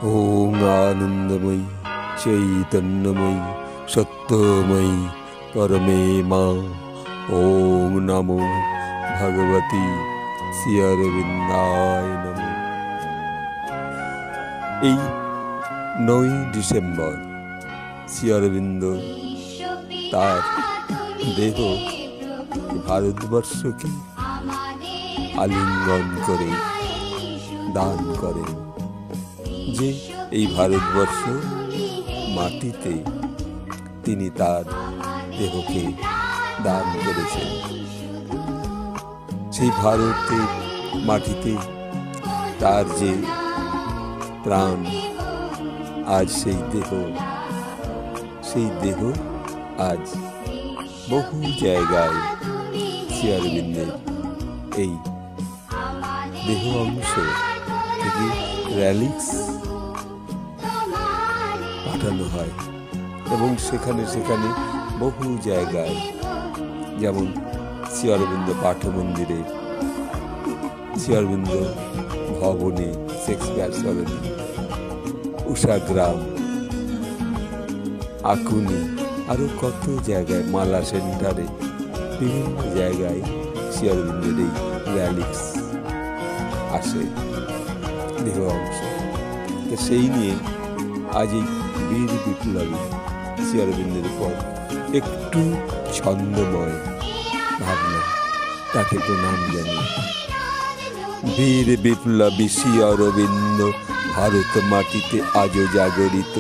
ওম আনন্দময়ী চৈতন্যময়ী সত্যময়ী পরমে মা। ওম নমো ভগবতী শ্রী অরবিন্দায় নমঃ। এই 9ই ডিসেম্বর শ্রী অরবিন্দ তার দেহ ভারতবর্ষকে আলিঙ্গন করে দান করেন, যে এই ভারতবর্ষ মাটিতে তিনি তার দেহকে দান করেছেন। সেই ভারতের মাটিতে তার যে প্রাণ, আজ সেই দেহ আজ বহু জায়গায় শ্রী অরবিন্দের এই দেহ অংশ থেকে রেলিক্স পাঠানো হয় এবং সেখানে বহু জায়গায়, যেমন শ্রী অরবিন্দ পাঠ মন্দিরে, শ্রী অরবিন্দ ভবনে, শেক্সপিয়ার কলোনি, উষাগ্রাম, আকুনি, আরো কত জায়গায়, মালা সেন্টারে, বিভিন্ন জায়গায় শ্রী অরবিন্দের এই রেলিক্স আসে, দেহ অংশ। তো সেই নিয়ে আজ এই বীর বিপ্লবী শ্রী অরবিন্দের উপর একটু ছন্দময় ভাবনা, তাকে প্রণাম জানিয়ে। বীর বিপ্লবী শ্রী অরবিন্দ ভারত মাটিতে আজও জাগরিত,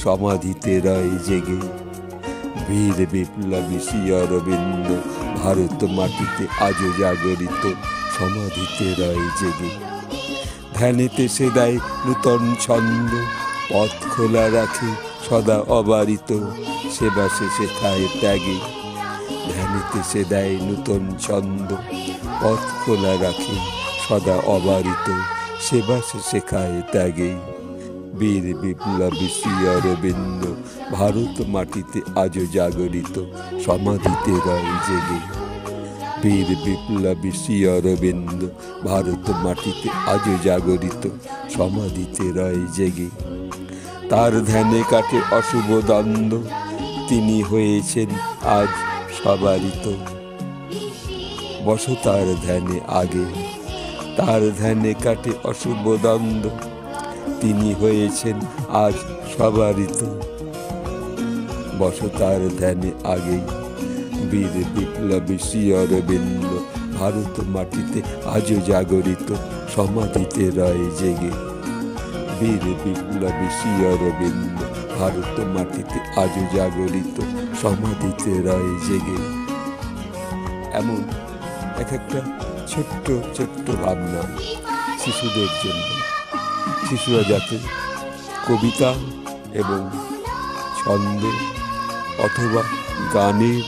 সমাধিতে রয় জেগে। বীর বিপ্লবী শ্রী অরবিন্দ ভারত মাটিতে আজও জাগরিত, সমাধিতে রয় জেগে। ধ্যানেতে সে দেয় নূতন ছন্দ, পথ খোলা রাখে সদা অবারিত, সেবা সে শেখায় ত্যাগে। ধ্যানেতে সে দেয় নূতন ছন্দ, পথ খোলা রাখে সদা অবারিত, সেবা সে শেখায় ত্যাগে। বীর বিপ্লবী শ্রী অরবিন্দ ভারত মাটিতে আজও জাগরিত, সমাধিতে রয় জেগে। বীর বিপ্লবী শ্রী অরবিন্দ ভারত মাটিতে আজও জাগরিত, সমাধিতে রয় জেগে। তার ধ্যানে কাটে অশুভ দ্বন্দ্ব, তিনি হয়েছেন আজ সবারিত। বসো তার ধ্যানে আগে, তার ধ্যানে কাটে অশুভ দ্বন্দ্ব, তিনি হয়েছেন আজ সবারিত। বসো তার ধ্যানে আগেই। বীর বিপ্লবী শ্রী অরবিন্দ ভারত মাটিতে আজও জাগরিত, সমাধিতে রয় জেগে। বীর বিপ্লবী শ্রী অরবিন্দ ভারত মাটিতে আজও জাগরিত, সমাধিতে রয় জেগে। এমন একটা ছোট্ট ছোট্ট ভাবনা শিশুদের জন্য, শিশুরা যাতে কবিতা এবং ছন্দ অথবা গানের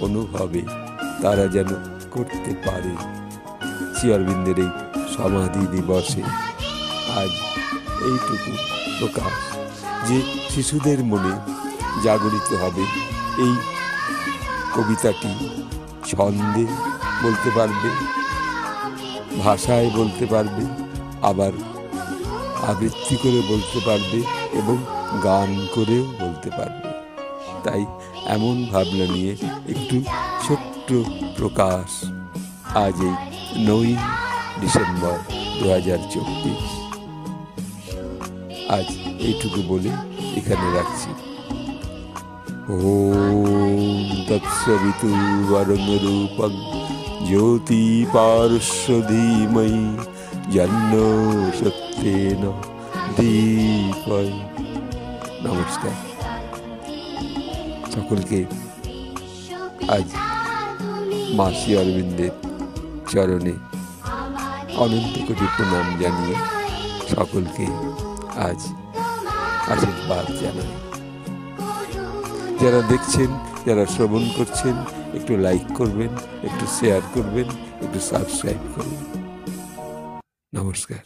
অনুভবে তারা যেন করতে পারে। শ্রী অরবিন্দের এই সমাধি দিবসে আজ এইটুকু প্রকাশ, যে শিশুদের মনে জাগরিত হবে এই কবিতাটি। ছন্দে বলতে পারবে, ভাষায় বলতে পারবে, আবার আবৃত্তি করে বলতে পারবে এবং গান করেও বলতে পারবে। তাই এমন ভাবনা নিয়ে একটু ছোট্ট প্রকাশ আজ এই 9ই ডিসেম্বর 2024। আজ এইটুকু বলে এখানে রাখছি। ওম তৎসবিতুর্বরেণ্যং রূপং জ্যোতি পারস্য ধীমহি তন্নো সত্যেন দীপ্যতে। নমস্কার সকলকে। আজ মা শ্রী অরবিন্দের চরণে অনন্ত কোটি প্রণাম জানিয়ে সকলকে আজ আশীর্বাদ জানাই। যারা দেখছেন, যারা শ্রবণ করছেন, একটু লাইক করবেন, একটু শেয়ার করবেন, একটু সাবস্ক্রাইব করবেন। নমস্কার।